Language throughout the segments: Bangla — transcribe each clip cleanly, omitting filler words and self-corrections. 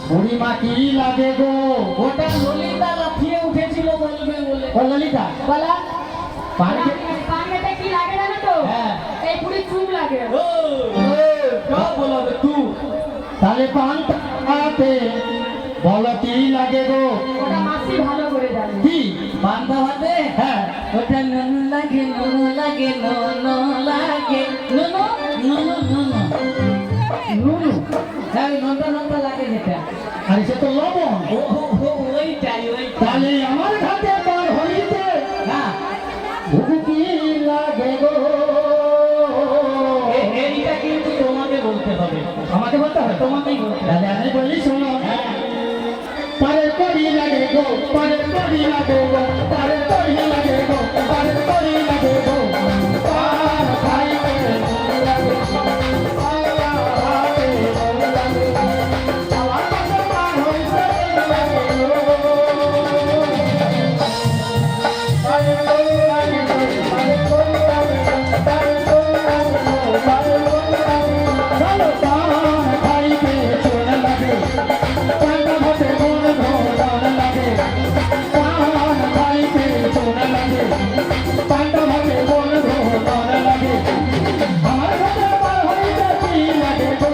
বুড়িমা কি লাগে গো? ওটা ললিতা লাফিয়ে উঠেছিল বলবে বলে। ও ললিতা বলা পানিতে কি লাগে জানো তো? হ্যাঁ এই পুরি চুপ লাগে। ও সব বলবে তুই তাহলে পান্তাতে বলো কি লাগে গো? ওটা মাসি ভালো করে জানে। কি পান্তা ভাতে? হ্যাঁ ওটা নুন লাগে নুন লাগে নুন লাগে নুন নুন নুন নুনু হ্যাঁ নন্টা নন্টা লাগে যেটা। আর সে তো লবণ। ওইটাই তাহলে আমার ঘাটে পার হইতে হ্যাঁ বুকু কি লাগে গো? এইটা কিন্তু তোমাকে বলতে হবে। আমাকে বলতে হবে? তোমাকেই বলতে হবে। তাহলে আমি বলি শোনো। পারে করি লাগে গো, পারে করি লাগে গো, পারে করি লাগে গো, পারে করি লাগে গো। পার খাইতে লাগে গো, আয়া হাতে লাগে গো। আমার কাছে পার হইতে লাগে গো। পারে করি লাগে গো, পারে করি লাগে গো, পারে করি লাগে গো, পারে করি লাগে গো। চলো পার খাইতে চলে লাগে। পান্তা ভাতে মন ভোলার লাগে। পান খাইতে চলে লাগে। পান্তা ভাতে মন ভোলার লাগে। আমার ঘরে পার হইতে কি লাগে গো?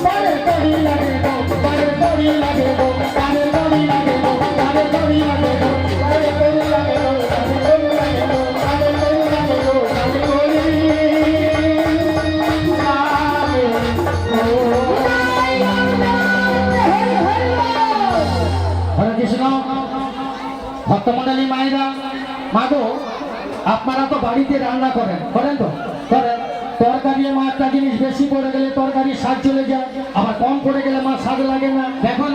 পারে করি লাগে গো, পারে করি লাগে গো, পারে করি লাগে গো, পারে করি লাগে গো, পারে করি লাগে গো, পারে করি লাগে গো, পারে করি লাগে গো, পারে করি হরে কৃষ্ণ ভক্তমন্ডলী মায়েরা মাগো আপনারা তো বাড়িতে রান্না করেন তো করেন তরকারি মা একটা জিনিস বেশি পড়ে গেলে তরকারি স্বাদ চলে যায় আবার কম পড়ে গেলে মা স্বাদ লাগে না দেখো